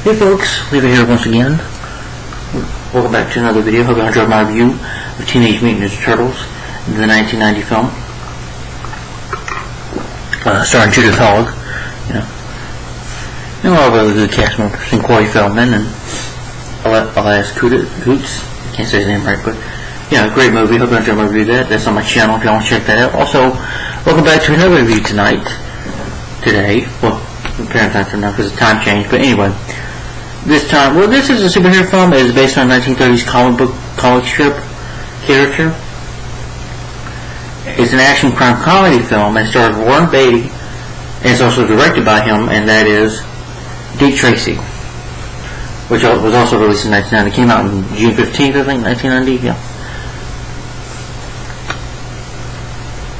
Hey folks, Levi here once again. Welcome back to another video. Hope you enjoyed my review of Teenage Mutant Ninja Turtles, the 1990 film. Starring Judith Hogg, and a lot of other good cast members, and Corey Feldman, and Elias Coots. Can't say his name right, but great movie. Hope you enjoyed my review of that. That's on my channel if you want to check that out. Also, welcome back to another review today. Well, apparent time from now because the time changed, but anyway. This is a superhero film. It is based on a 1930s comic strip character. It's an action crime comedy film and stars Warren Beatty, and it's also directed by him, and that is Dick Tracy, which was also released in 1990. It came out on June 15th, I think, 1990. Yeah.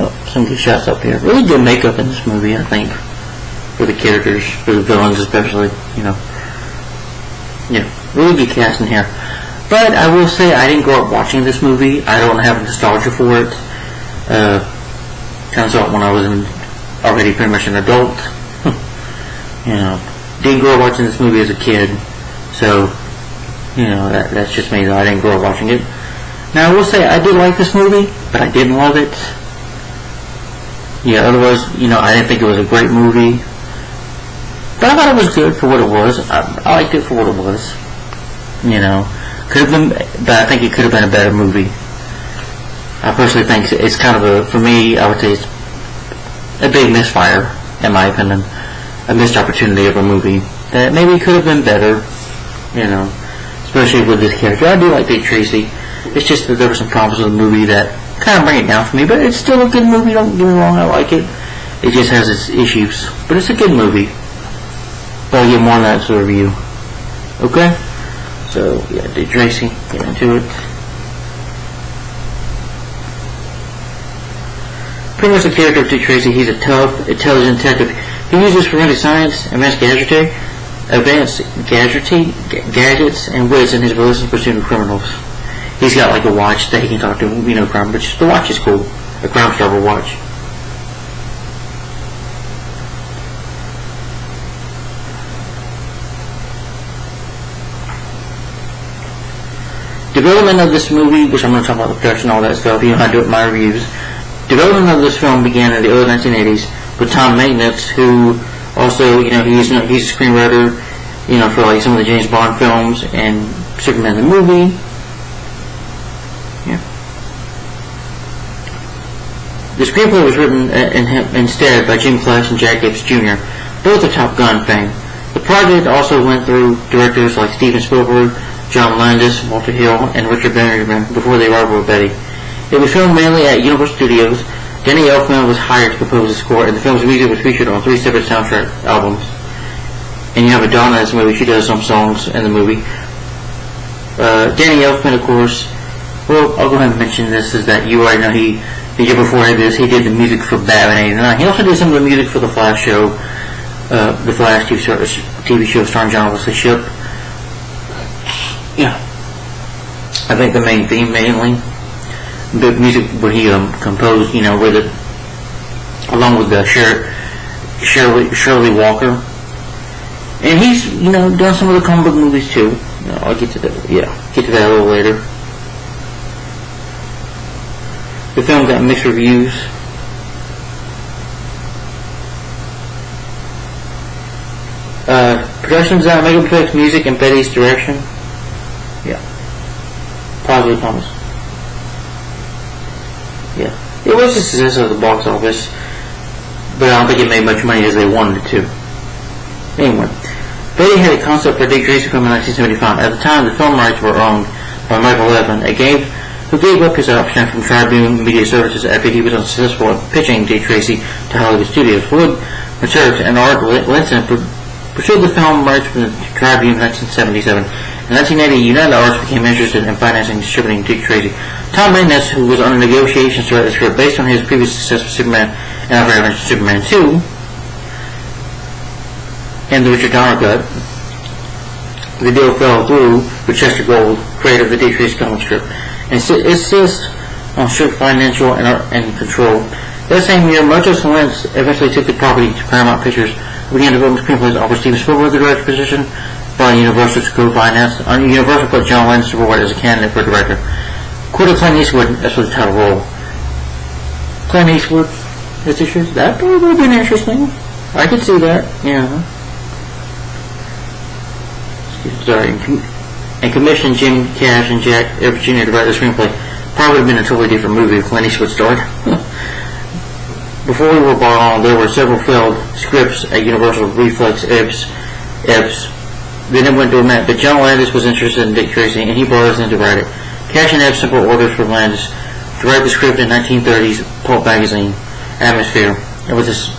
Oh, some good shots up here. Really good makeup in this movie, I think, for the characters, for the villains especially. Really good casting here. But I will say I didn't grow up watching this movie. I don't have nostalgia for it. Kind of saw it when I was already pretty much an adult. Didn't grow up watching this movie as a kid. So, that's just me though. I didn't grow up watching it. Now I will say I did like this movie, but I didn't love it. Otherwise, I didn't think it was a great movie. But I thought it was good for what it was. I liked it for what it was. Could have been, but I think it could have been a better movie. I personally think it's kind of for me, I would say it's a big misfire, in my opinion. A missed opportunity of a movie that maybe could have been better, especially with this character. I do like Dick Tracy. It's just that there were some problems with the movie that kind of bring it down for me, but it's still a good movie, don't get me wrong, I like it. It just has its issues, but it's a good movie. But I'll get more on that to review. Okay? So, Dick Tracy, get into it. Pretty much the character of Dick Tracy, he's a tough, intelligent detective. He uses forensic science, advanced gadgets, and wits in his relentless pursuit of criminals. He's got like a watch that he can talk to, crime, but the watch is cool. A Crime Stopper watch. Development of this movie, which I'm going to talk about the production and all that stuff, I do it in my reviews. Development of this film began in the early 1980s with Tom Maintenance, who also, he's a screenwriter, for like some of the James Bond films and Superman the movie. The screenplay was written instead by Jim Clash and Jack Gibbs Jr., both of Top Gun fame. The project also went through directors like Steven Spielberg, John Landis, Walter Hill, and Richard Benjamin before they arrived with Betty. It was filmed mainly at Universal Studios. Danny Elfman was hired to compose the score, and the film's music was featured on 3 separate soundtrack albums. And you have Madonna in this movie. She does some songs in the movie. Danny Elfman, of course, well, I'll go ahead and mention this, is that you already know the year before this, he did the music for Batman '89. He also did some of the music for the Flash show, the Flash TV show starring John Wesley Shipp. I think the main theme mainly, the music where he composed, with it, along with Shirley Walker, and he's done some of the comic book movies too. I'll get to that. Get to that a little later. The film got mixed reviews. Production design, makeup effects, music, and Betty's direction. Positive comments. It was a success of the box office, but I don't think it made much money as they wanted it to. Anyway, Betty had a concept for Dick Tracy film in 1975. At the time, the film rights were owned by Michael Levin, who gave up his option from Tribune Media Services after he was unsuccessful at pitching Dick Tracy to Hollywood studios. Wood, Maturks, and Art Linson pursued the film rights from the Tribune in 1977. In 1980, United Arts became interested in financing and distributing Dick Tracy. Tom Maintenance, who was on a negotiation to write the script based on his previous success with Superman and I've already mentioned Superman 2 and the Richard Donner cut, the deal fell through with Chester Gould, creator of the Dick Tracy comic strip, and insists on strict financial and control. That same year, Mojo Lentz eventually took the property to Paramount Pictures, who began developing screenplays, offered Steven Spielberg the director position, by Universal to co-finance. Universal put John Landis forward as a candidate for director. Quit Clint Eastwood as for the title role. Clint Eastwood as the Tracy. That would have been interesting. I could see that. Yeah. Sorry. And commissioned Jim Cash and Jack Evans Jr. to write the screenplay. Probably would have been a totally different movie if Clint Eastwood starred. Before we were brought on, there were several failed scripts at Universal Reflex Ebbs. Then it went to a Matt, but John Landis was interested in Dick Tracy, and he brought us in to write it. Cash and Ebbs simple orders from Landis to write the script in 1930s pulp magazine atmosphere, and with this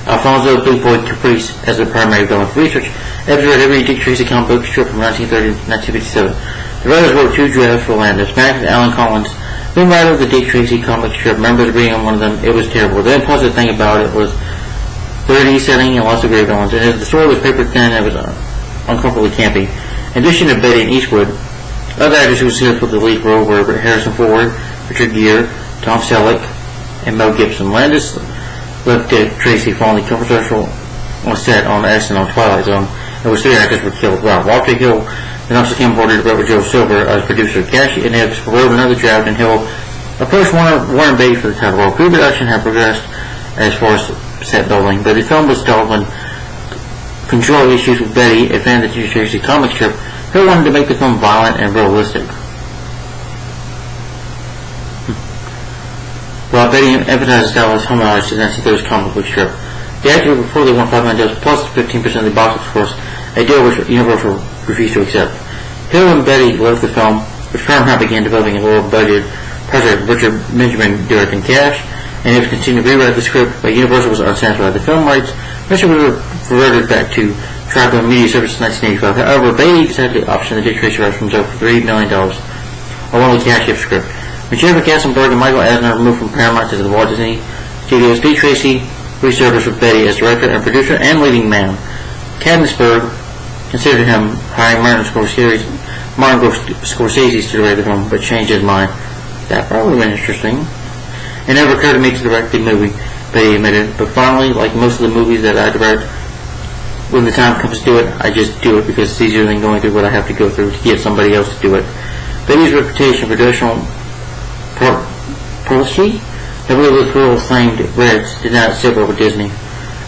Alfonso Big Boy Caprice as the primary villain for research. Ebbs read every Dick Tracy comic book strip from 1930 to 1957. The writers wrote 2 drafts for Landis. Max and Alan Collins, then writer of the Dick Tracy comic strip, remembers reading on one of them. It was terrible. The only positive thing about it was 30 setting and lots of great villains. And as the story was paper thin, it was uncomfortably campy. In addition to Betty and Eastwood, other actors who served with the lead role were Harrison Ford, Richard Gere, Tom Selleck, and Mel Gibson. Landis left Dick Tracy following the controversial set on S and on Twilight Zone, in which 3 actors were killed. Wow. Walter Hill then also came aboard to write with Joe Silver as producer. Cash and Ebbs wrote another draft, and Hill approached Warren Beatty for the title role. Pre-production had progressed as far as set building, but the film was stalled when control issues with Betty, a fan of the Dick Tracy comic strip. Hill wanted to make the film violent and realistic. While Betty emphasized the style as homage to the 1930s comic book strip. The actor reportedly won $5 million plus 15% of the box office, a deal which Universal refused to accept. Hill and Betty left the film, which Paramount began developing a lower-budget project, Richard Benjamin directing Cash, and Ebbs continued to rewrite the script, but Universal was unsatisfied. The film rights eventually reverted back to Tribal Media Services in 1985. However, Beatty decided to option the Dick Tracy rights from himself for $3 million, along with Cash Ebbs' script. When Jennifer Katzenberg and Michael Eisner moved from Paramount to the Walt Disney Studios, Dick Tracy resurfaced with Betty as director and producer and leading man. Katzenberg considered him hiring Martin Scorsese to direct the film, but changed his mind. That probably would have been interesting. It never occurred to me to direct the movie, Betty admitted, but finally, like most of the movies that I direct, when the time comes to do it, I just do it because it's easier than going through what I have to go through to get somebody else to do it. Betty's reputation for traditional policy, heavily liberal acclaimed Reds, did not sit well with Disney.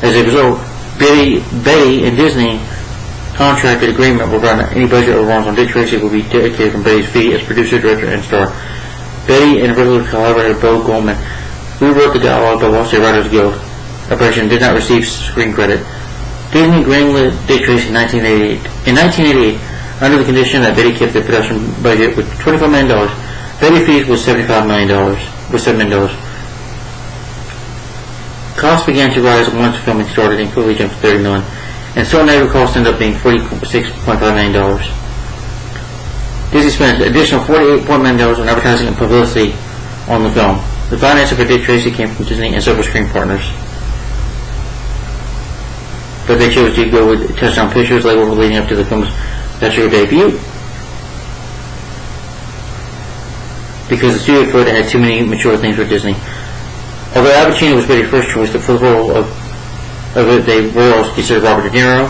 As a result, Betty and Disney contracted agreement whereby any budget overruns on Dick Tracy will be dedicated from Betty's fee as producer, director, and star. Betty and regular collaborator Bo Goldman rewrote the dialogue by Wall Street Writers Guild. Operation did not receive screen credit. Disney greenlit Dick Tracy in 1988. In 1988, under the condition that Betty kept the production budget with $25 million, Betty fees was $75 million. Costs began to rise once filming started and quickly jumped to $30 million, and so negative costs ended up being $46.5 million. Disney spent an additional $48 million on advertising and publicity on the film. The financing for Dick Tracy came from Disney and several screen partners, but they chose to go with Touchdown Pictures label leading up to the film's theatrical debut, because the studio thought it had too many mature things for Disney. Although Al Pacino was Betty's first choice, for the role of it, they royals considered Robert De Niro,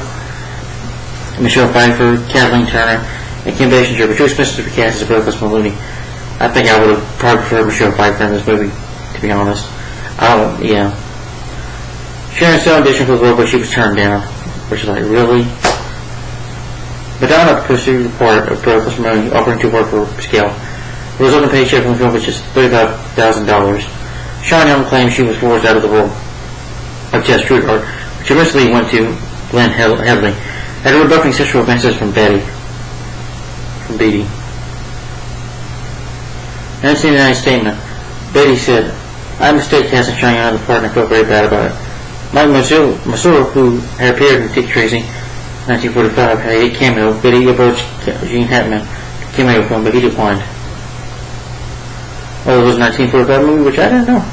Michelle Pfeiffer, Kathleen Turner, and Kim Basinger, but too expensive to cast as Bertha Maloney. I think I would have probably preferred Michelle Pfeiffer in this movie, to be honest. Sharon Stone auditioned for the role, but she was turned down, which is like, really? Madonna pursued the part of Bertha Maloney, offering to work for scale. The resulting paycheck from the film was just $35,000. Sean Young claimed she was forced out of the role of Tess Trueheart, which eventually went to Glenn Headley, after rebuffing sexual offenses from Betty. In a 1999 statement, Betty said, "I mistake casting Sean Young as the part and I felt very bad about it. Mike Masur, who had appeared in Dick Tracy 1945, had a cameo. Betty approached Gene Hackman to cameo film, but he declined." Oh, it was a 1945 movie, which I didn't know.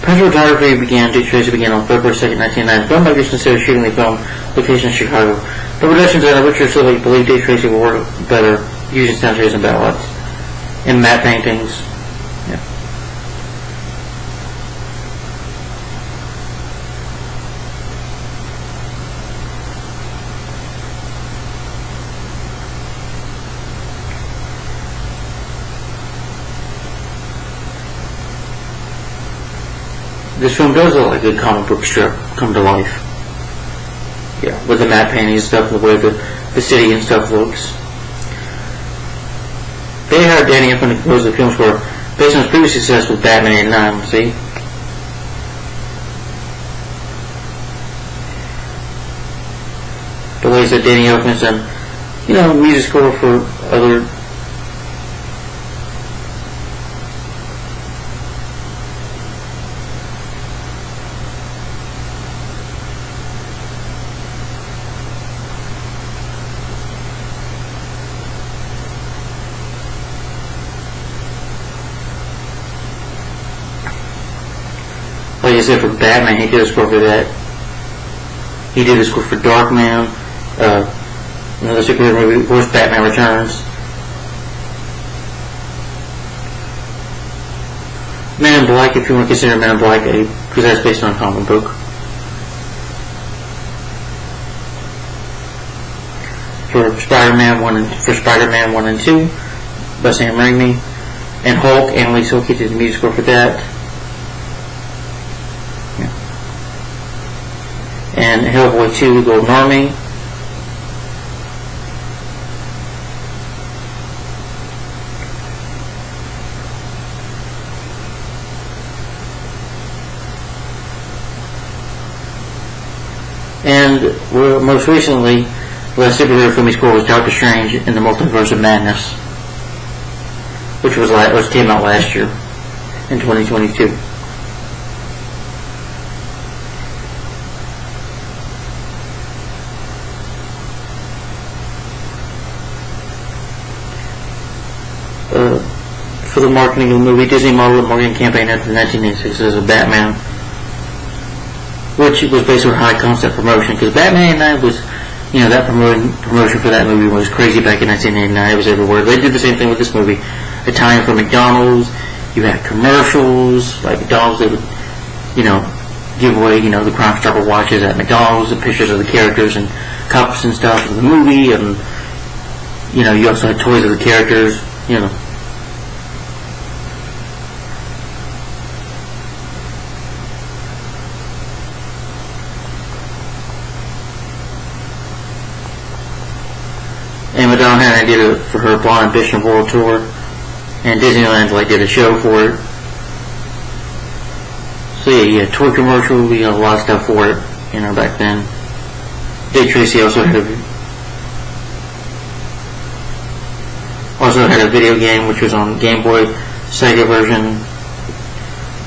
Principal photography Dick Tracy began on February 2nd, 1999. Filmmakers considered shooting the film location in Chicago. The production designer Richard Silly believed Dick Tracy would work better using soundtracks and ballads and matte paintings. this film does look like a good comic book strip come to life. Yeah, with the matte painting and stuff, and the way the city and stuff looks. They hired Danny Elfman to compose the film score based on his previous success with Batman '89. See? The ways that Danny Elfman's done, music score for other. Like I said, for Batman, he did a score for that. He did a score for Darkman, another superhero movie, of course, Batman Returns. Man in Black, if you want to consider Man in Black, because that's based on a comic book. For Spider-Man 1 and 2, by Sam Raimi, and Hulk, Annalise Hilke did the music score for that. And Hellboy 2, The Golden Army. And most recently, the last superhero film he scored was Doctor Strange in the Multiverse of Madness, which came out last year in 2022. For the marketing of the movie, Disney modeled the marketing campaign after the 1986 as a Batman, which was based on high concept promotion, because Batman '89 was, that promotion for that movie was crazy back in 1989. It was everywhere. They did the same thing with this movie. A tie-in for McDonald's. You had commercials, like McDonald's, they would, give away, the Crime Stopper watches at McDonald's, the pictures of the characters and cups and stuff of the movie, and, you also had toys of the characters, And Madonna Hannah did it for her Blonde Ambition World Tour, and Disneyland did a show for it. So yeah, tour commercial, we got a lot of stuff for it, back then. Dick Tracy also had a video game, which was on Game Boy, Sega version,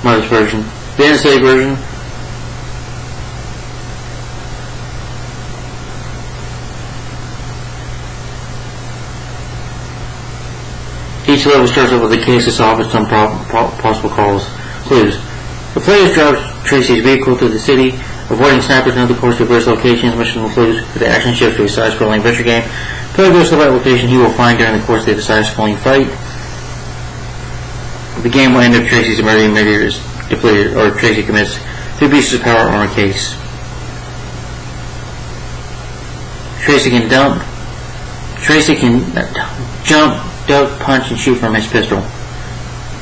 Mother's version, the NSA version. Each level starts off with a case to solve some possible clues. The player drives Tracy's vehicle through the city, avoiding snipers and other course to various locations. Mission includes the action shifts to a side-scrolling adventure game. Player goes to the right location he will find during the course of the side-scrolling fight. The game will end if Tracy's emerging meter is depleted, or Tracy commits 3 pieces of power on a case. Tracy can jump, duck, punch, and shoot from his pistol.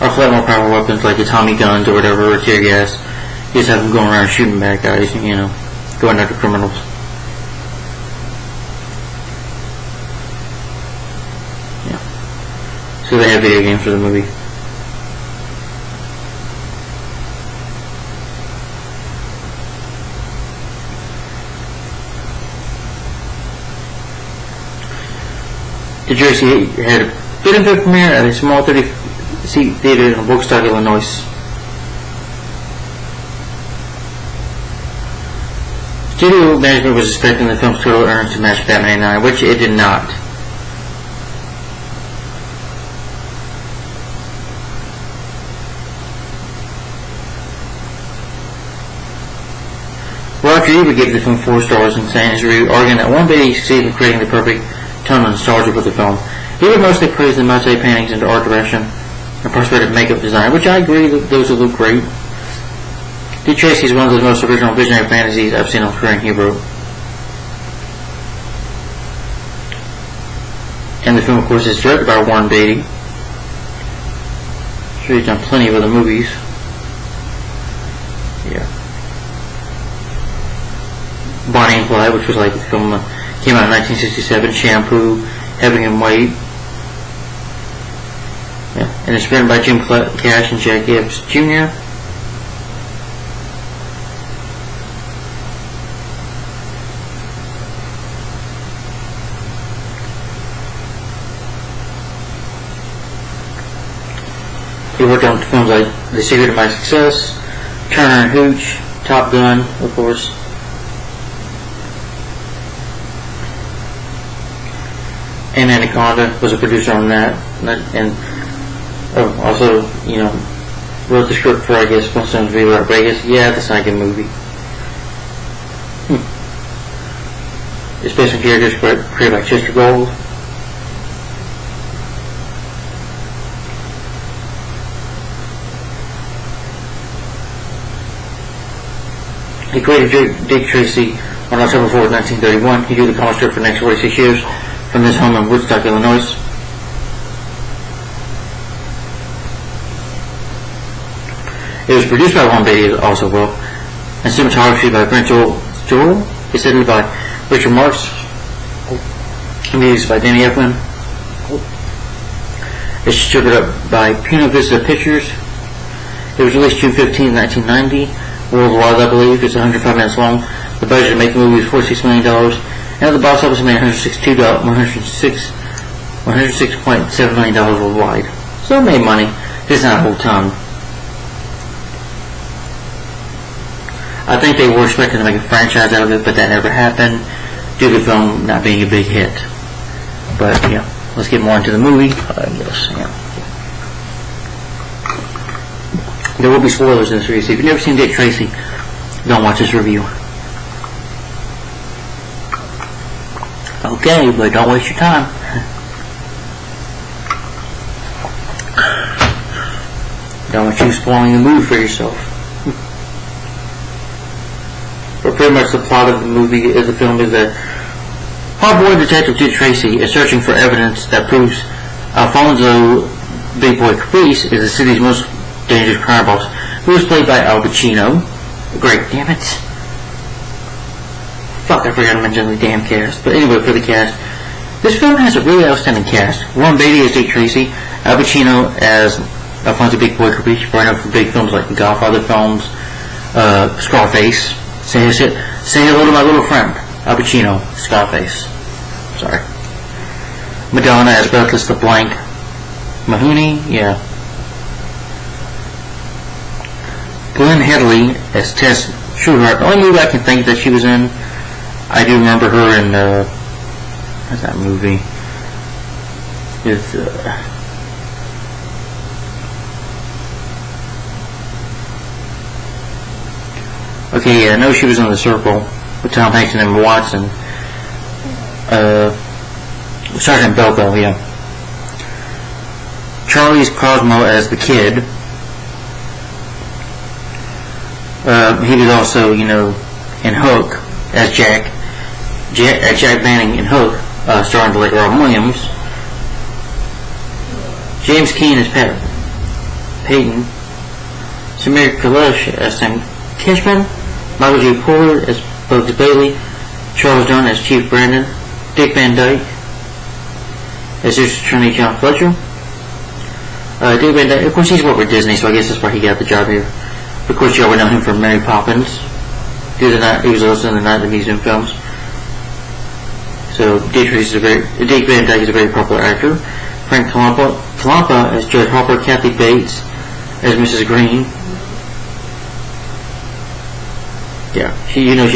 Or collect more powerful weapons like the Tommy guns or whatever, or tear gas. You just have them going around shooting bad guys, going after criminals. Yeah. So they have video games for the movie. The Jersey had a bit of a premiere at a small 30-seat theater in Woodstock, Illinois. Studio management was expecting the film's total earnings to match Batman '89, which it did not. Roger Ebert gave the film 4 stars and saying in his review, arguing that one day he succeeded in creating the perfect tone of nostalgia for the film. He would mostly praise the mosaic paintings and the art direction and perspective makeup design, which I agree that those would look great. Dick Tracy is one of the most original visionary fantasies I've seen on screen, he wrote. And the film, of course, is directed by Warren Beatty. I'm sure he's done plenty of other movies. Bonnie and Clyde, which was like the film came out in 1967. Shampoo, Heavy and Weight. Yeah, and it's written by Jim Cash and Jack Gibbs Jr. He worked on films like The Secret of My Success, Turner and Hooch, Top Gun, of course. And Anaconda, was a producer on that. And also, wrote the script for, I guess, Flintstones v. Las Vegas. Yeah, that's not a good movie. It's based on characters created by Chester Gould. He created Dick Tracy on October 4th, 1931. He drew the comic strip for the next 46 years from his home in Woodstock, Illinois. It was produced by Warren Beatty also well, and cinematography by Brent Joel, edited by Richard Marks, and music by Danny Elfman. It's distributed by Puna Vista Pictures. It was released June 15, 1990, worldwide, I believe. It's 105 minutes long. The budget to make the movie was $46 million, and at the box office it made $106.7 million worldwide. So it made money, just not a whole ton. I think they were expecting to make a franchise out of it, but that never happened due to the film not being a big hit. But yeah, let's get more into the movie. There will be spoilers in this review, so if you've never seen Dick Tracy, don't watch this review. Okay, but don't waste your time. Don't want you spoiling the movie for yourself. But pretty much the plot of the movie is the film is that hard-boiled detective Dick Tracy is searching for evidence that proves Alfonso Big Boy Caprice is the city's most dangerous crime boss, who is played by Al Pacino. Great, damn it. Fuck, I forgot to mention the damn cast. But anyway, for the cast, this film has a really outstanding cast. Warren Beatty as Dick Tracy, Al Pacino as Alfonso Big Boy Caprice, brought up for big films like the Godfather films, Scarface. Say hello to my little friend, Al Pacino, Scarface. Sorry. Madonna as Breathless the Blank Mahoney, yeah. Glenn Headley as Tess Trueheart. The only movie I can think that she was in, I do remember her in, what's that movie? It's, okay, yeah, I know she was in The Circle with Tom Hanks and Emma Watson. Sergeant Belko, yeah. Charlie's Cosmo as the kid. He was also, in Hook as Jack Banning in Hook, starring the late Robin Williams. James Keane as Peyton. Samir Kalish as Sam Kishman. Michael J. Porter as Bugs Bailey. Charles Dunn as Chief Brandon. Dick Van Dyke as District Attorney John Fletcher. Dick Van Dyke, of course, he's worked with Disney, so I guess that's why he got the job here. Of course, you already know him from Mary Poppins. He was also in the Night of the Museum films. So Dick Van Dyke is a very popular actor. Frank Kalampa as Judge Hopper. Kathy Bates as Mrs. Green. Yeah, she's was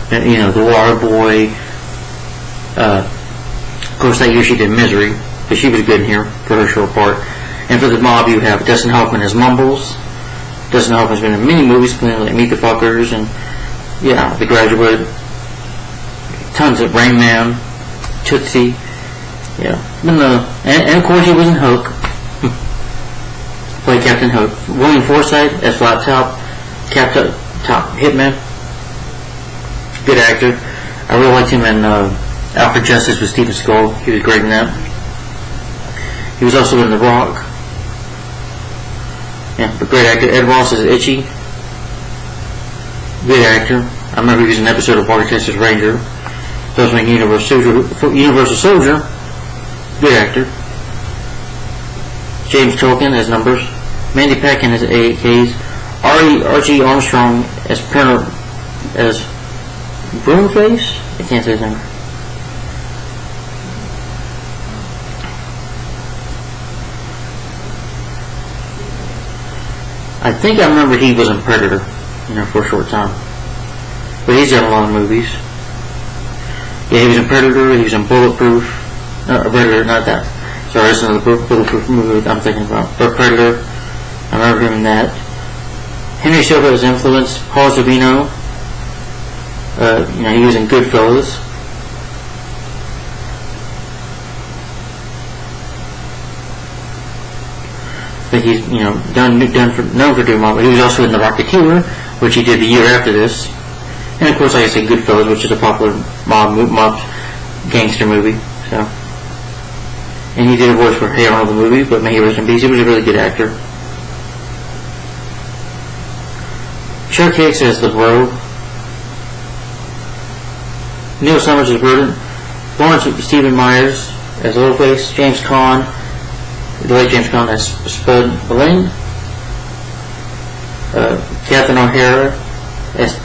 the Water Boy. Of course, that year she did Misery, but she was good in here for her short part. And for the mob, you have Dustin Hoffman as Mumbles. Dustin Hoffman's been in many movies, like Meet the Fuckers and The Graduate. Tons of Rain Man, Tootsie. Yeah, and of course he was in Hook. Played Captain Hook. William Forsythe as Flat Top Hitman. Good actor. I really liked him in Alfred Justice with Steven Skull. He was great in that. He was also in The Rock. Yeah, but great actor. Ed Ross is Itchy. good actor. I remember he was in an episode of Walker Texas Ranger. Does make Universal Soldier. Good actor. James Tolkien as Numbers. Mandy Paquin as AKs. R.G. Armstrong as Broomface? I can't say his name. I think I remember he was in Predator, for a short time. But he's done a lot of movies. Yeah, he was in Predator, he was in Bulletproof. Predator, not that. Sorry, that's another Bulletproof movie I'm thinking about. But Predator, I remember him in that. Henry Silva's influence, Paul Sabino. He was in Goodfellas. I think he's, known for doing mob, but he was also in The Rocketeer, which he did the year after this. And of course, like I said, Goodfellas, which is a popular mob gangster movie. So, and he did a voice for Hey Arnold the movie, but may he rest in peace. He was a really good actor. Chuck Hicks as the Bro. Neil Summers as Verdant. Lawrence Stephen Myers as Littleface. James Caan, the late James Caan as Spud Elaine. Catherine O'Hara as...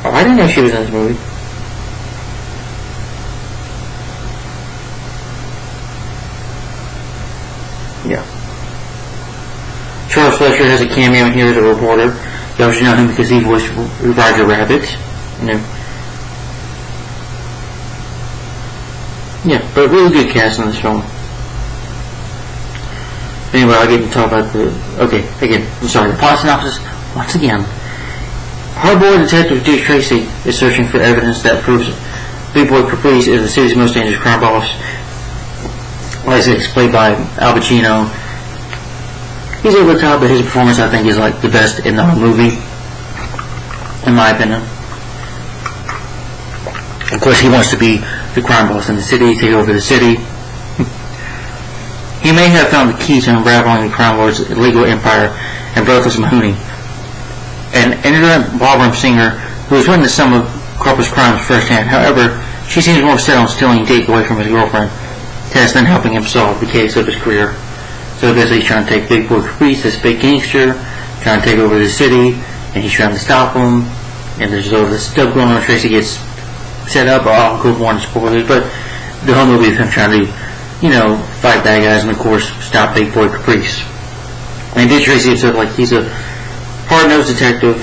Oh, I didn't know she was in this movie. Yeah. Charles Fletcher has a cameo in here as a reporter. You should know him because he voiced Roger Rabbit. Yeah, but really good cast in this film. Anyway, I'll get to talk about the... Okay, again, I'm sorry, the plot synopsis, once again. Hardboiled detective Dick Tracy is searching for evidence that proves Big Boy Caprice is the city's most dangerous crime boss. Like I said, it's played by Al Pacino. He's over the top, but his performance, I think, is like the best in the whole movie, in my opinion. Of course, he wants to be the crime boss in the city, take over the city. He may have found the key to unraveling the crime lord's illegal empire and Breathless Mahoney, an ignorant ballroom singer who has witnessed some of Cropper's crimes firsthand. However, she seems more set on stealing Dick away from his girlfriend, Tess, than helping him solve the case of his career. So basically he's trying to take Big Boy Caprice, this big gangster, trying to take over the city, and he's trying to stop him, and there's all this stuff going on. Tracy gets set up, good warning spoilers, but the whole movie is him trying to, fight bad guys and of course stop Big Boy Caprice. And Dick Tracy himself, like, he's a hard-nosed detective,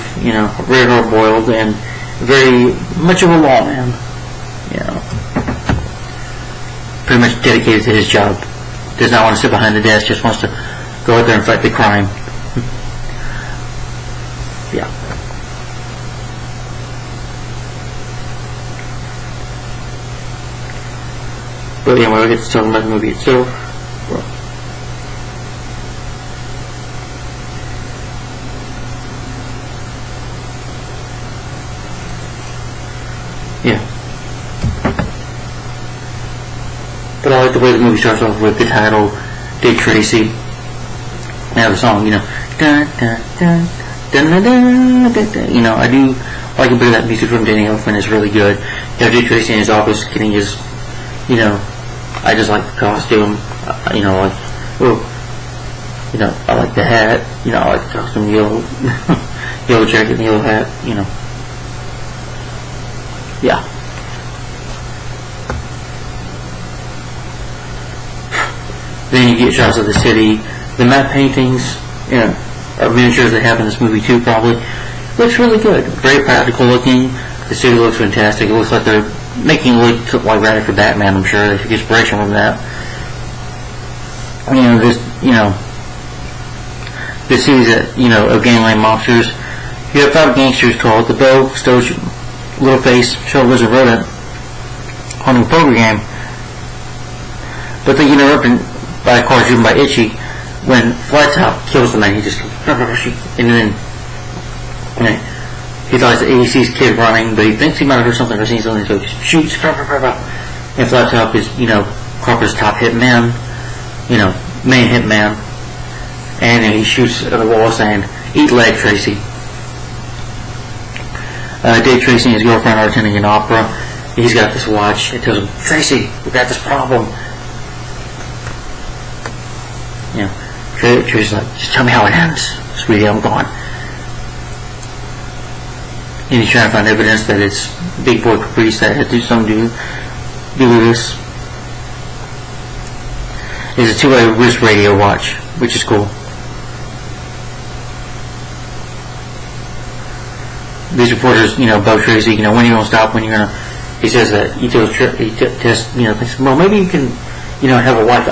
very hard-boiled and very much of a lawman, pretty much dedicated to his job. Does not want to sit behind the desk, just wants to go out there and fight the crime. Yeah. But anyway, we'll get to talking about the movie itself. Yeah. But I like the way the movie starts off with the title, Dick Tracy. And the song, dun, dun, dun, dun, dun, dun, dun, dun. I do like a bit of that music from Danny Elfman. It's really good. You have Dick Tracy in his office getting his, I just like the costume. I like the hat. I like the costume, yellow, yellow jacket and yellow hat. Yeah. Then you get shots of the city. The matte paintings, or miniatures they have in this movie too, probably. Looks really good. Very practical looking. The city looks fantastic. It looks like they're making it look like Radical Batman, I'm sure. They took inspiration from that. This series of gangland monsters. You have 5 gangsters called the Bow, Stoge, Littleface, Shell Wizard, Rodent, on a poker game. But they get interrupted by a car driven by Itchy when Flat Top kills the man. He just and then he thought he sees kid running, but he thinks he might have heard something or seen something, so he shoots. And Flat Top is Cropper's top hit man, main hit man, and he shoots at the wall saying, "Eat leg, Tracy." Dave Tracy and his girlfriend are attending an opera. He's got this watch. It tells him, Tracy, we've got this problem. You know, Tracy's like, just tell me how it ends, sweetie, I'm gone. And he's trying to find evidence that it's Big Boy Caprice that had to do something to do with this. It's a two-way wrist radio watch, which is cool. These reporters, bug Tracy, when are you going to stop, when you're going to, he says that, he tells, thinks, well, maybe you can, have a life,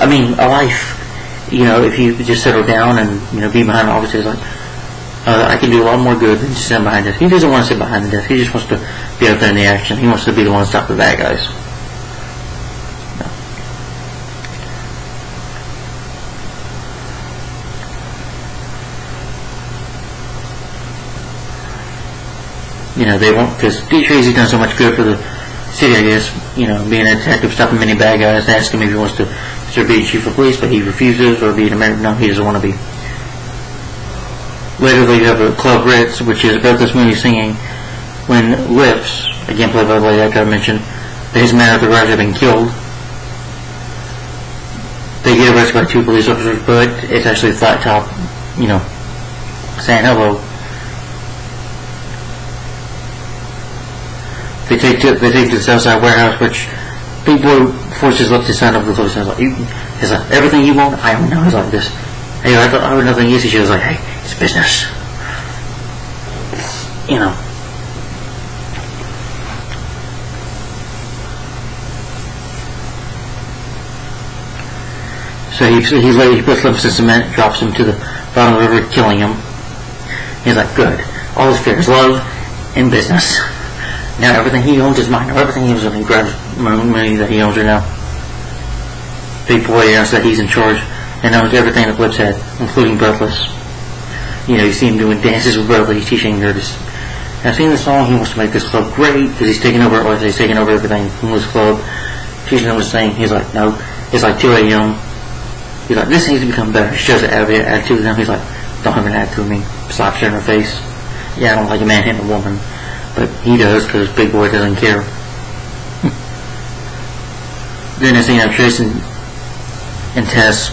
if you just settle down and, be behind the office. He's like, I can do a lot more good than just sit behind the desk. He doesn't want to sit behind the desk. He just wants to be out there in the action. He wants to be the one to stop the bad guys. They won't, because D. Tracy's done so much good for the city, I guess, being a detective, stopping many bad guys, ask him if he wants to be chief of police, but he refuses, or be an American. No, he doesn't want to be. Later they have a Club Ritz, which is about this movie singing when Lips, again played by the lady I mentioned, his man at the garage had been killed. They get arrested by 2 police officers, but it's actually Flat Top, saying hello. They take to the Southside warehouse, which Big Boy forces Lips to sign up for the close. He's like, everything you want, I own now. He's like this. Hey, I would nothing easy. She was like, hey, it's business. So he puts Lips in cement, drops him to the bottom of the river, killing him. He's like, good. All his fears, love, and business. Now everything he owns is mine. Everything he owns is grabs money that he owns right now. Big Boy announced that he's in charge and owns everything that Lips had, including Breathless. You see him doing dances with Breathless. He's teaching her this. I've seen the song. He wants to make this club great because he's taking over. He's taking over everything from this club. Teaching them this thing. He's like, no. It's like 2 a.m. He's like, this needs to become better. She shows an attitude with him. He's like, don't have an attitude with me. Slaps her in her face. Yeah, I don't like a man hitting a woman. But he does because Big Boy doesn't care. Then the scene of Tracy and Tess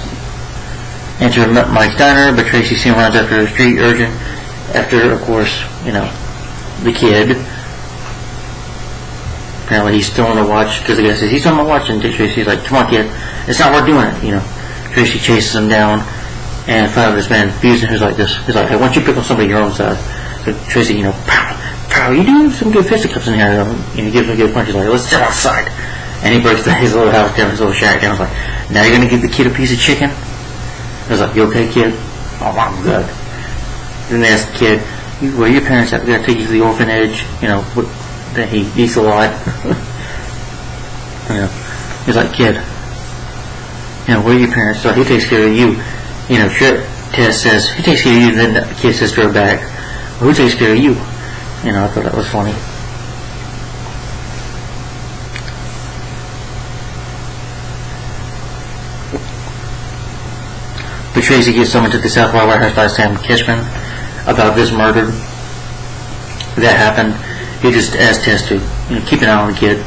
enter Mike's diner, but Tracy soon runs after the street urgent. After, of course, the kid. Apparently he's still on the watch because the guy says, he's on my watch. And Tracy's like, come on, kid. It's not worth doing it, Tracy chases him down and finally this man views him. He's like this. He's like, hey, why don't you pick on somebody your own side? So Tracy, pow, you do some good fisticuffs in here. He gives him a good punch. He's like, let's sit outside. And he breaks his little house down, his little shack down. I was like, now you're going to give the kid a piece of chicken? I was like, you okay, kid? Oh, I'm good. Then they asked the kid, where are your parents at? We got to take you to the orphanage. That he eats a lot. He's like, kid, where are your parents? So he takes care of you. Tess says, he takes care of you. And then the kid says to her back, well, who takes care of you? I thought that was funny. But Tracy gets summoned to the Southwide warehouse by Sam Kishman about this murder that happened. He just asked Tess to keep an eye on the kid.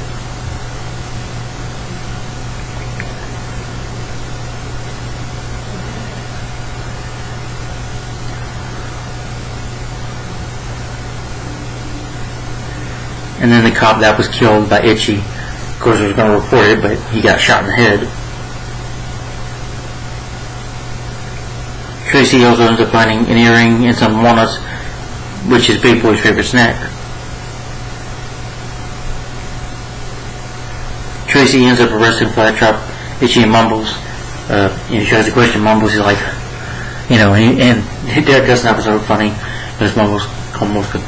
And then the cop that was killed by Itchy, of course, was going to report it, but he got shot in the head. Tracy also ends up finding an earring and some walnuts, which is Big Boy's favorite snack. Tracy ends up arresting Flat Top, Itchy, and Mumbles. He tries to question Mumbles. He's like, and Dad doesn't have so funny, because Mumbles almost goes,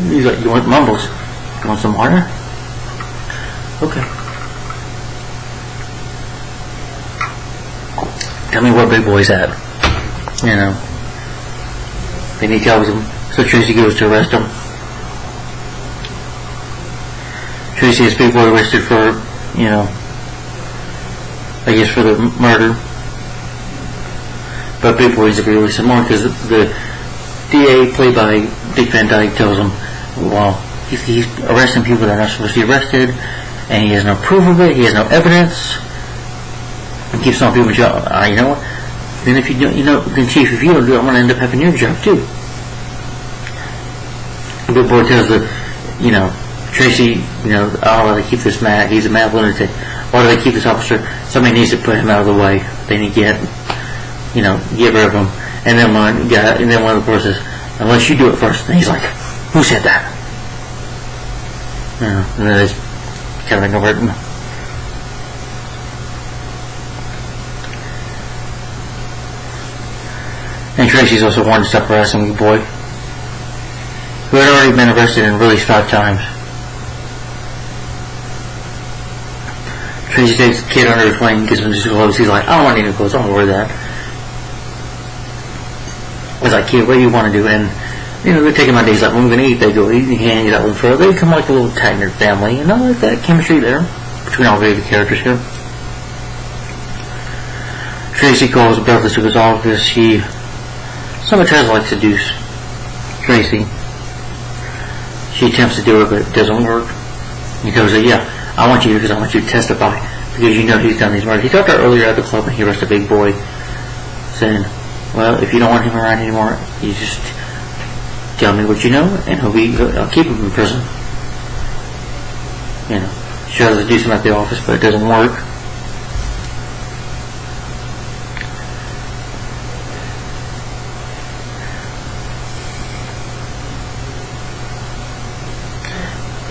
he's like, you want Mumbles? You want some water? Okay. Tell me where Big Boy's at. Then he tells him. So Tracy goes to arrest him. Tracy has Big Boy arrested for, I guess for the murder. But Big Boy's really some more because the DA, played by Dick Van Dyke tells him, well, he's arresting people that are not supposed to be arrested, and he has no proof of it, he has no evidence, and keeps on people's job. You know what? Then if you don't, then Chief, if you don't do it, I'm going to end up having your job too. The big boy tells Tracy, why do they keep this mad? He's a mad lunatic. Why do they keep this officer? Somebody needs to put him out of the way. They need to get rid of him. And then one of the boys says, unless you do it first. And he's like, who said that? And then they kind of ignore it. And Tracy's also wanted to stop harassing the boy, who had already been arrested and released 5 times. Tracy takes the kid under his wing and gives him his clothes. He's like, I don't want any clothes, I don't wear that. He's like, kid, what do you want to do? And, they're taking my days like, when we're going to eat, they go eat, and he hangs out with them. They become like a little tight-knit family, and I like that chemistry there between all 3 of the characters here. Tracy calls Beth to his office. Someone tries to seduce Tracy. She attempts to do it, but it doesn't work. He goes, yeah, I want you because I want you to testify because he's done these murders. He talked to her earlier at the club and he arrested a big boy, saying, well, if you don't want him around anymore, you just tell me what you know and I'll keep him in prison. She tries to do something at the office, but it doesn't work.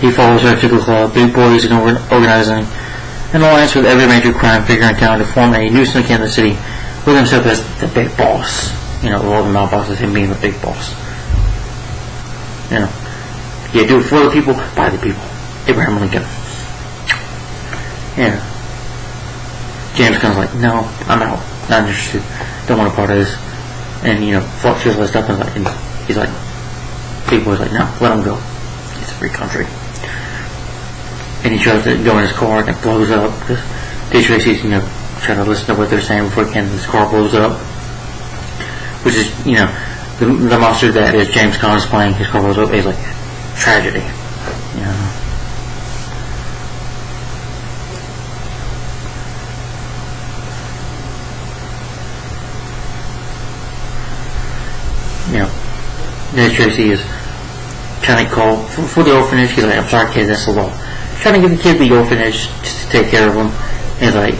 He follows her to the club. Big Boy is organizing an alliance with every major crime figure in town to form a new syndicate in the city with himself as the big boss. All the mob bosses, him being the big boss. Do it for the people, by the people. Abraham Lincoln. James Gunn's like, no, I'm out. Not interested. Don't want a part of this. And, Fox just list up and he's like, Big Boy's like, no, let him go. It's a free country. And he tries to go in his car and it blows up. Dick Tracy's, trying to listen to what they're saying before he can. His car blows up. Which is, the monster that is James Caan is playing. His car blows up. He's like, tragedy. Dick Tracy is trying to call for the orphanage. He's like, I'm sorry, kid, that's the law. Trying to get the kid the orphanage just to take care of him. And he's like,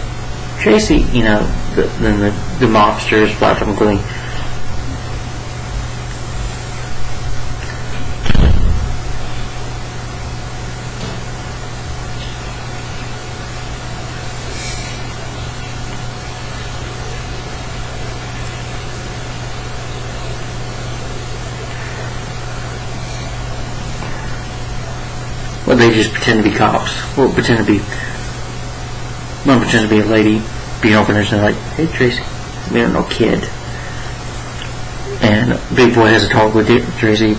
Tracy, then the mobsters, black him going, well, they just pretend to be cops. Well, pretend to be a lady, being orphanage, and they're like, hey, Tracy, we don't know kid. And Big Boy has a talk with Tracy,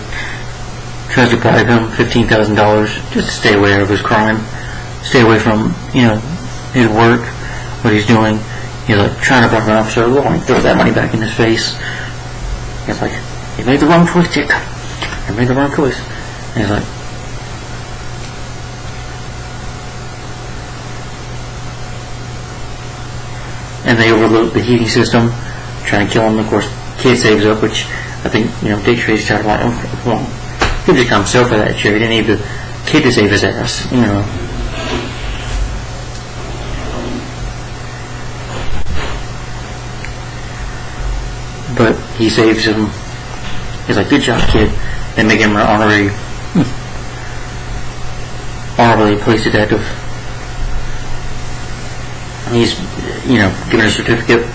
tries to bribe him $15,000 just to stay away of his crime, stay away from, his work, what he's doing. He's like, trying to bribe an officer of the law and throw that money back in his face. He's like, you made the wrong choice, Dick. You made the wrong choice. And he's like, and they overload the heating system, trying to kill him. Of course, kid saves up, which I think, Dick Tracy's trying to come on. He just got himself for that chair. He didn't need the kid to save his ass, But he saves him. He's like, good job, kid. They make him an honorary police detective. He's, given a certificate.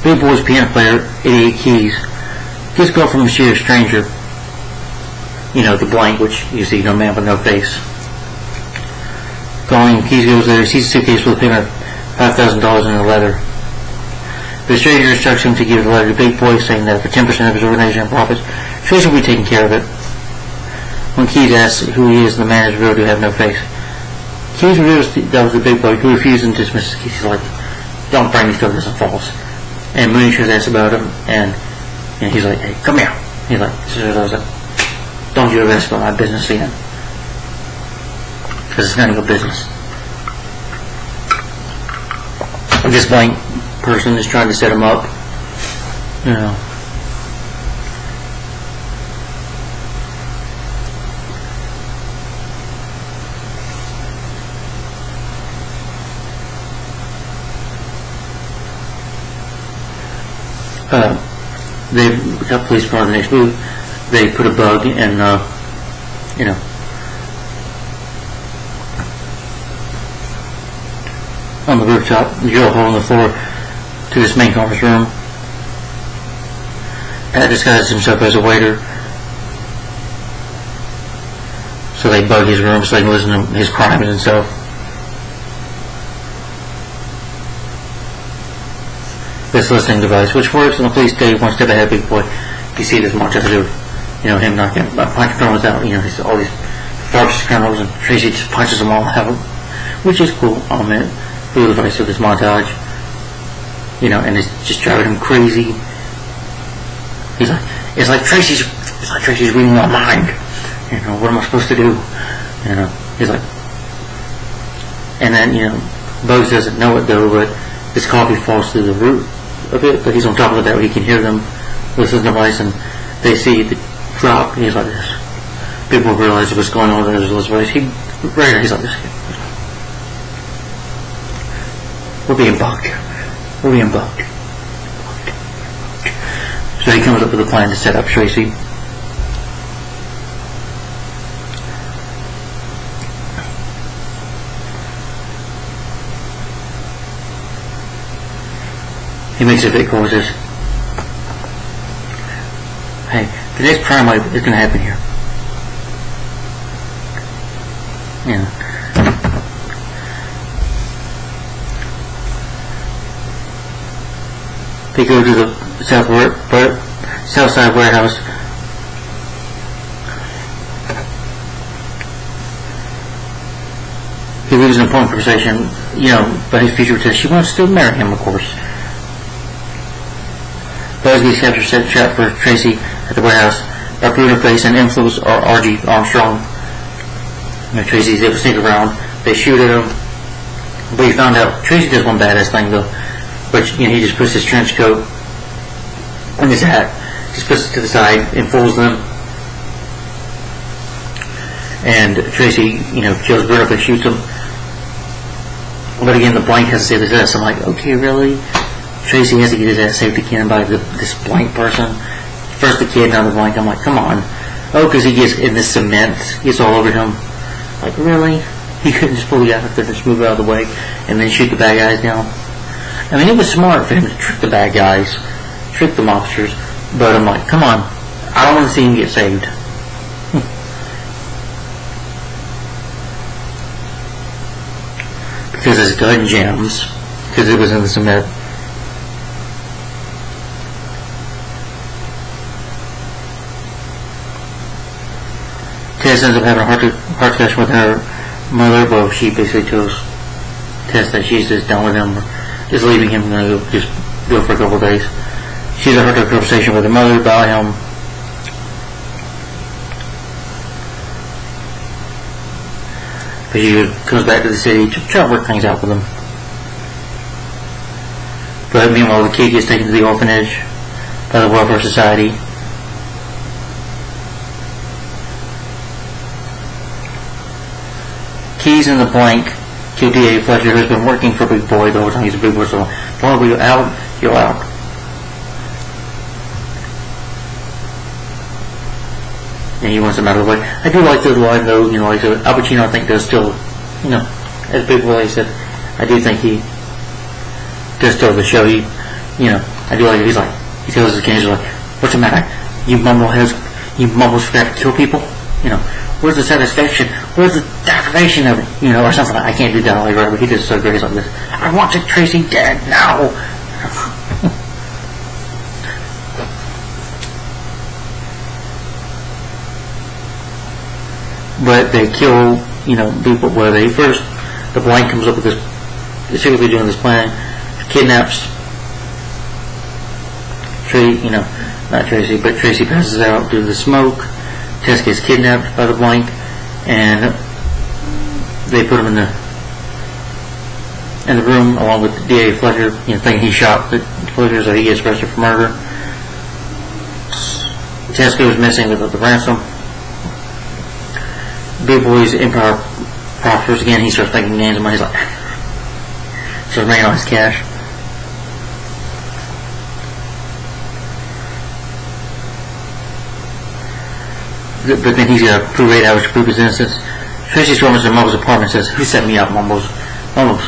Big Boy's piano player, 88 Keys, gets a call from a mysterious stranger. The blank, which you see, no man with no face. Calling, Keys goes there, sees a suitcase with a payment of $5,000 in a letter. The stranger instructs him to give the letter to Big Boy, saying that for 10% of his organization profits, Tracy will be taking care of it. When Keys asks who he is, the man is revealed to have no face. Keys reveals that was the Big Boy, who refuses to dismiss Keys. He's like, don't bring me to this, I'm false. And Mooney tries to ask about him, and he's like, hey, come here. He's like, don't you ever ask about my business again. Because it's none of your business. This blank person is trying to set him up, you know. They got police car the next move. They put a bug in, you know, on the rooftop, drill a hole in the floor to this main conference room. Pat disguises himself as a waiter, so they bug his room so they can listen to his crimes and stuff. This listening device, which works on the police day one step ahead of Big Boy. You see this montage of, you know, him knocking a bunch of criminals out. You know, he's all these ferocious criminals, and Tracy just punches them all out, which is cool. I'll admit, through the device of this montage, you know, and it's just driving him crazy. It's like Tracy's reading my mind. You know, what am I supposed to do? You know, he's like, and then, you know, Bugs doesn't know it though, but this coffee falls through the roof a bit, but he's on top of it that way he can hear them with his device, and they see the drop, and he's like this. People realize what's going on with his device. He's like this. We're being bugged. We're being bugged. So he comes up with a plan to set up Tracy. He makes a big call and says, hey, the next crime wave is going to happen here. Yeah. They go to the south side warehouse. He leaves an important conversation, you know, about his future with she wants to marry him, of course. Busby's captured set trap for Tracy at the warehouse by Bruno Face and Influence or R.G. Armstrong. You know, Tracy's able to sneak around. They shoot at him. But he found out Tracy does one badass thing though. But you know, he just puts his trench coat and his hat, just puts it to the side and fools them. And Tracy, you know, kills Bruno Face, shoots him. But again, the blank has to save his ass. I'm like, okay, really? Tracy has to get his ass saved again by this blank person. First the kid, now the blank. I'm like, come on. Oh, because he gets in the cement. Gets all over him. Like, really? He couldn't just pull the guy up there and just move out of the way and then shoot the bad guys down? I mean, it was smart for him to trick the bad guys, trick the mobsters. But I'm like, come on. I don't want to see him get saved. Because his gun jams. Because it was in the cement. Tess ends up having a heart discussion with her mother, but she basically tells Tess that she's just done with him, just leaving him, and just go for a couple of days. She's a heart conversation with her mother about him. But she comes back to the city to try to work things out with him. But meanwhile, the kid gets taken to the orphanage by the Welfare Society. Keys in the blank. QTA Fletcher has been working for Big Boy the whole time he's a Big Boy, so while you're out, you're out. And he wants him out of the way. I do like the line though, you know, like Al Pacino I think does still, you know, as Big Boy said, I do think he does still the show. He, you know, I do like it. He's like, he tells his kids, like, what's the matter? You mumbles forgot to kill people? You know, where's the satisfaction? Where's the deprivation of it? You know, or something like I can't do that like right, but he does so great. He's like this. I want Tracy dead now. But they kill, you know, people where they first, the blank comes up with this, they're secretly doing this plan, kidnaps not Tracy, but Tracy passes out due to the smoke. Tess gets kidnapped by the blank, and they put him in the room along with D.A. Fletcher, thinking he shot the Fletcher, so he gets arrested for murder. Tess goes missing without the ransom. Big Boy's empire prospers again. He starts making names of money. He's like, starts making all his cash. But then he's got to prove 8 hours to prove his innocence. Tracy storms into Mumbo's apartment and says, "Who set me up, Mumbo's? Want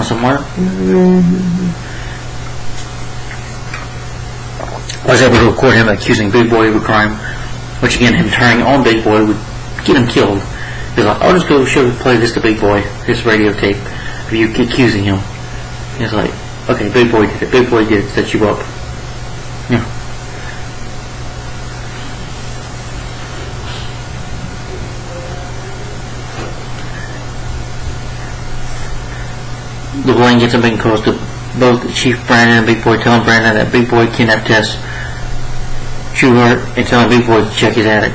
some more?" I was able to record him accusing Big Boy of a crime, which again, him turning on Big Boy would get him killed. He's like, "I'll just go play this to Big Boy, this radio tape of you accusing him." He's like, "Okay, Big Boy did it. Big Boy did set you up." Yeah. The blame gets him being close to both Chief Brandon and Big Boy, telling Brandon that Big Boy kidnapped Tess, shoot her, and telling Big Boy to check his attic.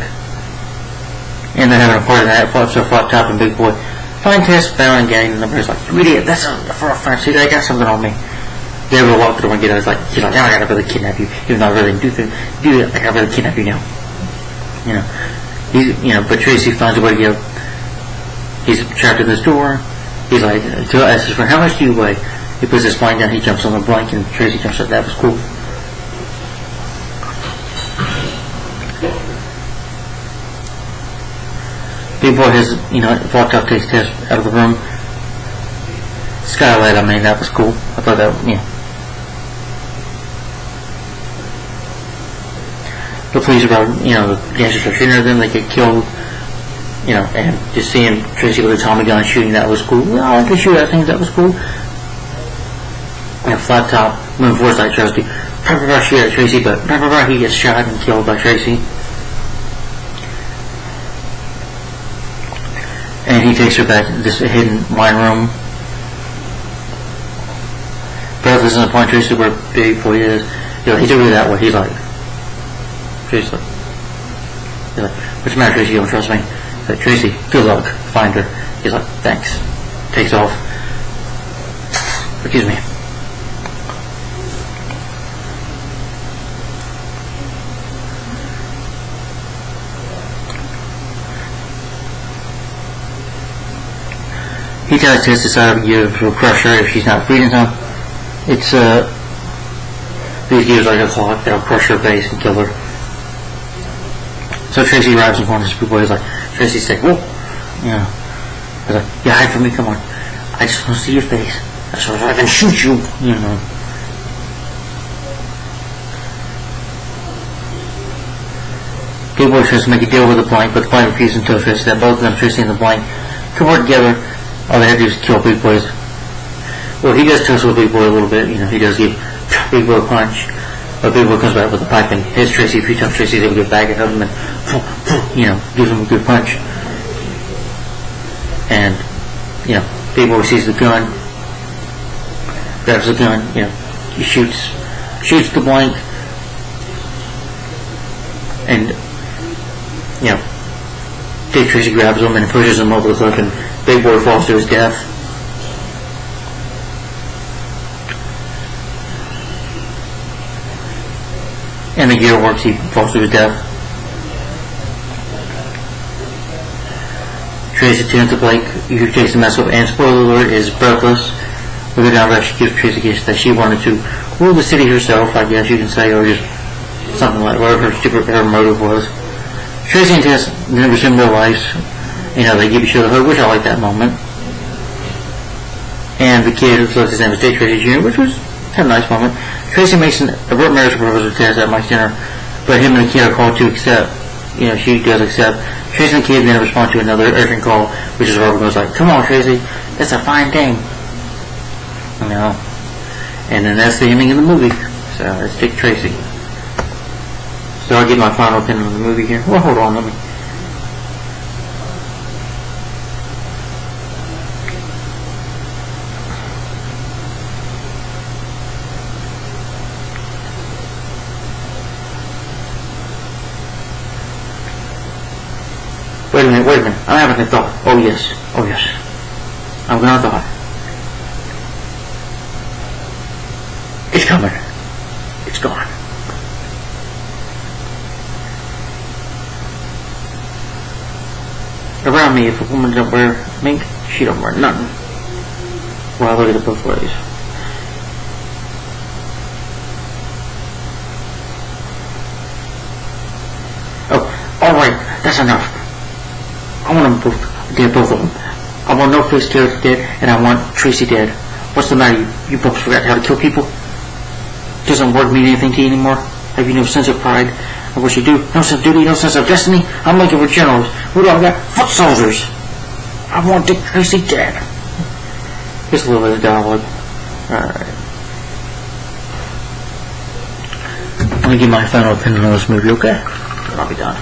And they're having a party that so flat top, and Big Boy find Tess, found and gang, and everybody's like, "You idiot, that's for a friend. See, I got something on me." They ever walk the door and get out, he's like, "Now I gotta really kidnap you, even though I really do it, I gotta really kidnap you now." But Tracy finds a way to get out. He's trapped in this door. He's like, asks his friend, "How much do you weigh?" He puts his blank down, he jumps on the blank, and Tracy jumps up. That was cool. Big Boy has, walked out, takes Tess out of the room. Skylight, that was cool. I thought that, The police are, the gangsters are shooting at them, they get killed. And just seeing Tracy with a Tommy gun shooting, that was cool. Well, I like to shoot at things, that was cool. Flat top, moving forward like Tracy. Shoot at Tracy, but he gets shot and killed by Tracy. And he takes her back to this hidden wine room. Breathless in the point Tracy where Big Boy is. He's over that way. He's like, Tracy's like, "What's the matter, Tracy? You don't trust me?" He's like, "Tracy, good luck. Find her." He's like, "Thanks." Takes off. Excuse me. He tells Tess to decide to give her crush her if she's not freed in time. It's these gears like a clock that'll crush her face and kill her. So Tracy arrives in front of Big Boy. He's like, Tracy's sick. Whoa. He's like, "Yeah, hide from me, come on. I just want to see your face. So I can shoot you, Big Boy tries to make a deal with the blank, but the blank refuses and tells Tracy that both of them, Tracy and the blank, can work together. All they have to do is kill Big Boy's. Well, he does tussle with Big Boy a little bit. He does give Big Boy a punch. But Big Boy comes back with a pipe and hits Tracy a few times. Tracy's able to get back at him and, gives him a good punch. And, Big Boy sees the gun, grabs the gun, he shoots the blank. And, Dick Tracy grabs him and pushes him over the cliff, and Big Boy falls to his death. And the gear works, he falls to his death. Tracy turns to Blake, who takes the mess up, and spoiler alert, is breathless. We go down there, she gives Tracy a kiss that she wanted to rule the city herself, I guess you can say, or just something like whatever her motive was. Tracy and Tess never seen their lives. They give each other a hug, which I like that moment. And the kid, who his name is Dick Tracy Jr., which was kind of a nice moment. Tracy makes an abrupt marriage proposal to Tess at Mike's dinner, but him and the kid are called to accept. She does accept. Tracy and the kid then respond to another urgent call, which is Robert goes like, "Come on, Tracy, that's a fine thing." And then that's the ending of the movie. So it's Dick Tracy. So I'll give my final opinion on the movie here. Well, hold on, let me. Wait a minute. I'm having a thought. Oh yes. I'm gonna thought. It's coming. It's gone. Around me, if a woman don't wear mink, she don't wear nothing. Well, I look at it both ways. Oh, alright, that's enough. I want them both dead, both of them. I want No Face Character dead, and I want Tracy dead. What's the matter? You both forgot how to kill people? Doesn't work mean anything to you anymore? Have you no sense of pride? I wish you do. No sense of duty, no sense of destiny. I'm looking for generals. Who do I got? Foot soldiers. I want Dick Tracy dead. Just a little bit of dialogue. Alright. Let me give my final opinion on this movie, okay? And I'll be done.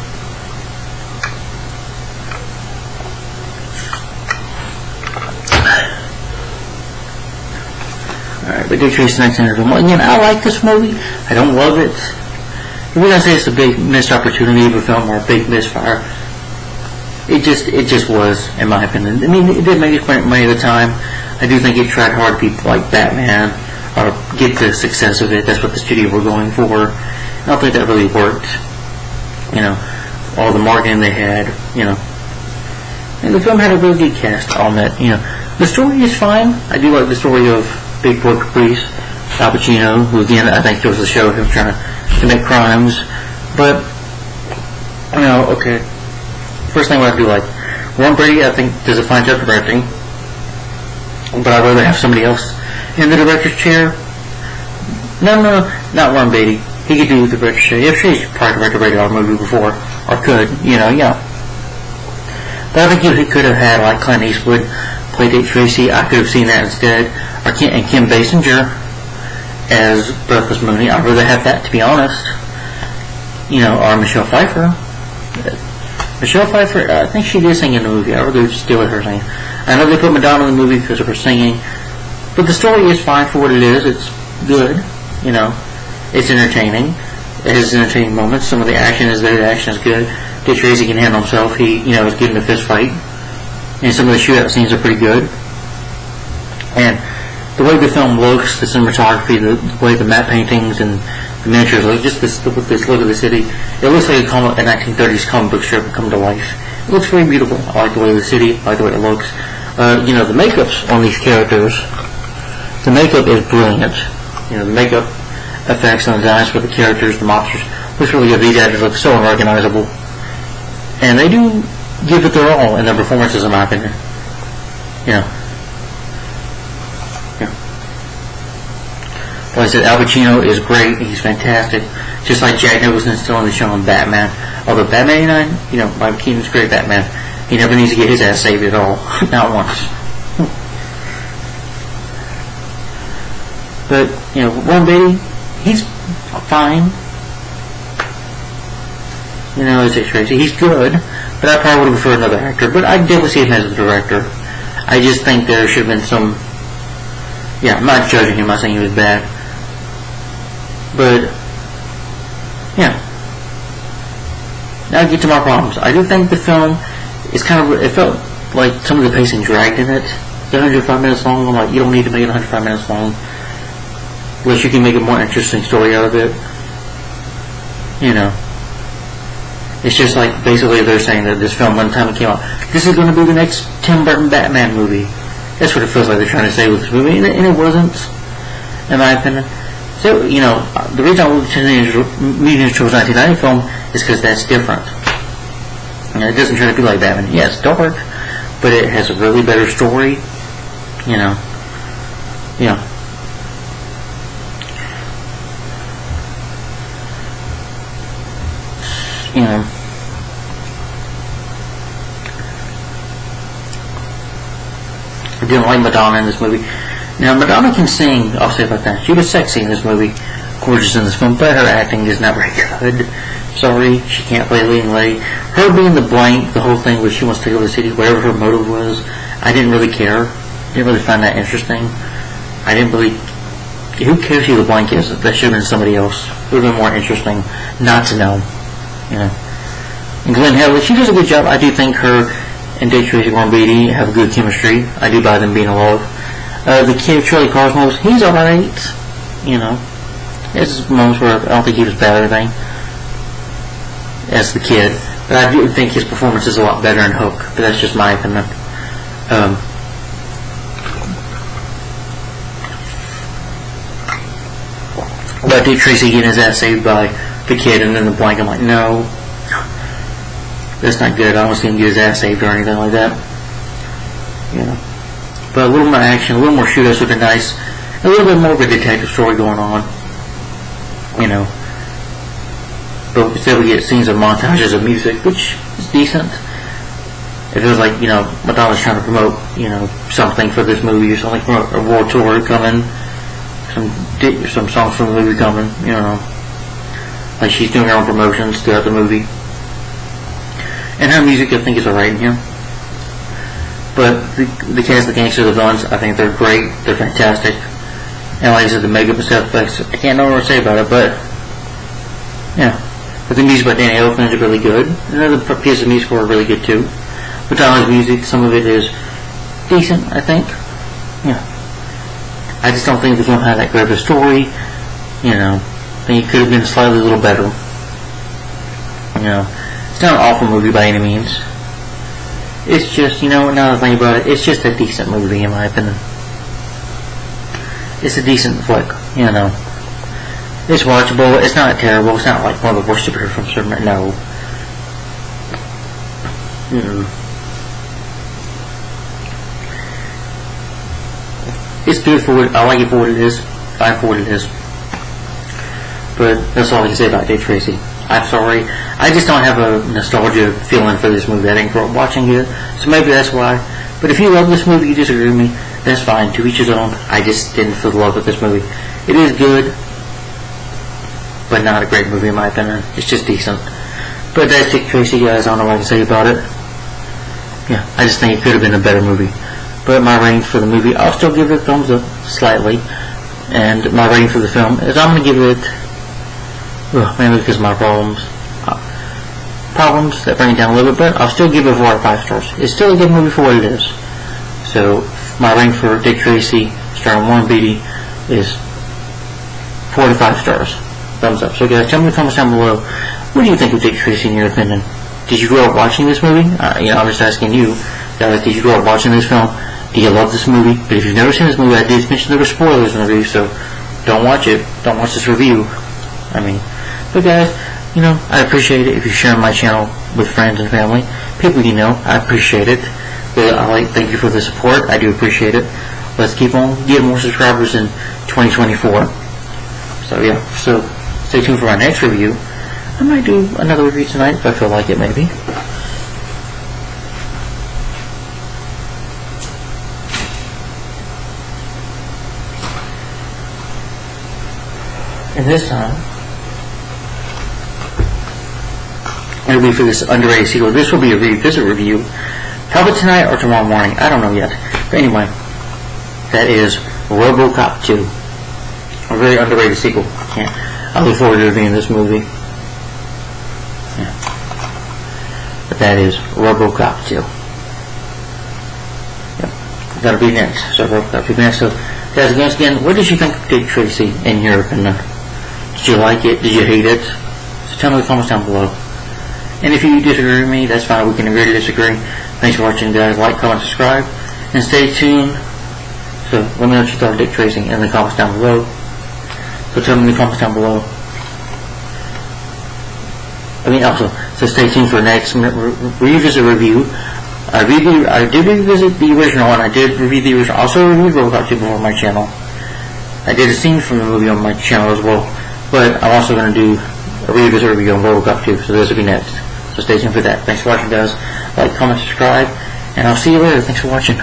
Alright, but Dick Tracy 1900. Again, I like this movie. I don't love it. The reason I say it's a big missed opportunity of a film or a big misfire, it just was, in my opinion. I mean, it did make its money at the time. I do think it tried hard to be like Batman or get the success of it. That's what the studio were going for. I don't think that really worked. You know, all the marketing they had, you know. And the film had a really good cast on that, you know. The story is fine. I do like the story of Big Boy Caprice, Al Pacino, who again, I think goes to show him trying to make crimes. But, you know, okay. First thing what I do like, Warren Beatty, I think, does a fine job directing. But I'd rather have somebody else in the director's chair. No, not Warren Beatty. He could do the director's chair. If she's probably directed a rated R movie before, or could, you know, yeah. But I think he could have had, like, Clint Eastwood play Dick Tracy. I could have seen that instead. Or Kim Basinger as Breathless Mooney. I'd rather have that, to be honest. You know, or Michelle Pfeiffer. Michelle Pfeiffer, I think she did sing in the movie. I'd rather still with her singing. I know they put Madonna in the movie because of her singing. But the story is fine for what it is. It's good, you know. It's entertaining. It has entertaining moments. Some of the action is there. The action is good. Dick Tracy can handle himself. He, you know, is good in a fist fight. And some of the shootout scenes are pretty good. And the way the film looks, the cinematography, the way the matte paintings and the miniatures look, just this look of the city, it looks like a 1930s comic book strip come to life. It looks very beautiful. I like the way of the city. I like the way it looks. You know, the makeups on these characters, the makeup is brilliant. You know, the makeup effects and the designs for the characters, the monsters, looks really good. These actors look so unrecognizable. And they do give it their all in their performances, in my opinion. You know. Yeah. Like I said, Al Pacino is great. He's fantastic. Just like Jack Nicholson still in the show in Batman. Although Batman 89, you know, Michael Keaton's great Batman. He never needs to get his ass saved at all. Not once. But, you know, Warren Beatty, he's fine. You know, as Dick Tracy, he's good. But I probably would have preferred another actor. But I definitely see him as a director. I just think there should have been some... Yeah, I'm not judging him. I'm not saying he was bad. But, yeah. Now I get to my problems. I do think the film is kind of... It felt like some of the pacing dragged in it. It's 105 minutes long. I'm like, you don't need to make it 105 minutes long. Unless you can make a more interesting story out of it. You know. It's just like, basically they're saying that this film, one time it came out, this is going to be the next Tim Burton Batman movie. That's what it feels like they're trying to say with this movie, and it wasn't, in my opinion. So, you know, the reason I love the Teenage Mutant Ninja Turtles 1990 film is because that's different. You know, it doesn't try to be like Batman. Yeah, it's dark, but it has a really better story, you know. You know. You know, I didn't like Madonna in this movie. Now, Madonna can sing, I'll say about that. She was sexy in this movie, gorgeous in this film, but her acting is not very good. Sorry, she can't play leading lady. Her being the blank, the whole thing where she wants to go to the city, whatever her motive was, I didn't really care. Didn't really find that interesting. I didn't really... Who cares who the blank is? That should have been somebody else. It would have been more interesting not to know. You know. And Glenn Headley, she does a good job. I do think her and Dick Tracy Beatty have a good chemistry. I do buy them being in love. The kid, Charlie Cosmos, he's alright. You know, there's moments where I don't think he was bad or anything as the kid. But I do think his performance is a lot better in Hook. But that's just my opinion. But Dick Tracy getting his ass saved by the kid and then the blank, I'm like, no, that's not good. I don't see him get his ass saved or anything like that. You know. But a little more action, a little more shootouts would be nice. A little bit more of a detective story going on. You know. But instead we get scenes of montages of music, which is decent. It feels like, you know, Madonna's trying to promote, you know, something for this movie or something, for a world tour coming. Some songs from the movie coming, you know. Like she's doing her own promotions throughout the movie. And her music, I think, is alright in here. But the cast, the gangsters, the villains, I think they're great. They're fantastic. And like I said, the makeup and stuff, I can't know what to say about it, but yeah. But the music by Danny Elfman is really good. Another piece of music were really good too. Madonna's music, some of it is decent, I think. Yeah. I just don't think this one had that great of a story. You know, I think it could have been slightly a little better. You know, it's not an awful movie by any means. It's just, you know, now that I think about it, it's just a decent movie in my opinion. It's a decent flick, you know. It's watchable, it's not terrible, it's not like one of the worst superhero films ever, no. It's good for what, I like it for what it is, fine for what it is. But that's all I can say about Dick Tracy. I'm sorry, I just don't have a nostalgia feeling for this movie. I didn't grow up watching it, so maybe that's why. But if you love this movie, you disagree with me, that's fine, to each his own. I just didn't feel the love of this movie. It is good, but not a great movie in my opinion. It's just decent. But that's Dick Tracy, guys. I don't know what I can say about it. Yeah, I just think it could have been a better movie. But my rating for the movie, I'll still give it a thumbs up slightly. And my rating for the film is I'm going to give it, mainly because of my problems that bring it down a little bit, but I'll still give it 4 out of 5 stars. It's still a good movie for what it is. So my rating for Dick Tracy, starring Warren Beatty, is 4 to 5 stars. Thumbs up. So guys, tell me in the comments down below, what do you think of Dick Tracy in your opinion? Did you grow up watching this movie? You know, I'm just asking you, guys, did you grow up watching this film? Do you love this movie? But if you've never seen this movie, I did mention there were spoilers in the review, so don't watch it. Don't watch this review. But guys, you know, I appreciate it if you share my channel with friends and family. People you know, I appreciate it. Thank you for the support. I do appreciate it. Let's keep on getting more subscribers in 2024. So yeah, so stay tuned for our next review. I might do another review tonight if I feel like it, maybe. And this time, it'll be for this underrated sequel. This will be a revisit review, probably tonight or tomorrow morning. I don't know yet. But anyway, that is RoboCop 2. A very underrated sequel. I look forward to reviewing this movie. Yeah. But that is RoboCop 2. Yep. That'll be next. So RoboCop 2 next. So guys, again, what did you think of Dick Tracy in your opinion? Did you like it? Did you hate it? So tell me in the comments down below. And if you disagree with me, that's fine. We can agree to disagree. Thanks for watching, guys. Like, comment, subscribe, and stay tuned. So let me know what you thought of Dick Tracy in the comments down below. So tell me in the comments down below. So stay tuned for the next revisit review. I did revisit the original, and I did review the original. Also reviewed RoboCop 2 before on my channel. I did a scene from the movie on my channel as well. But I'm also going to do a revisit review on RoboCop 2, so this will be next. So stay tuned for that. Thanks for watching, guys. Like, comment, subscribe, and I'll see you later. Thanks for watching.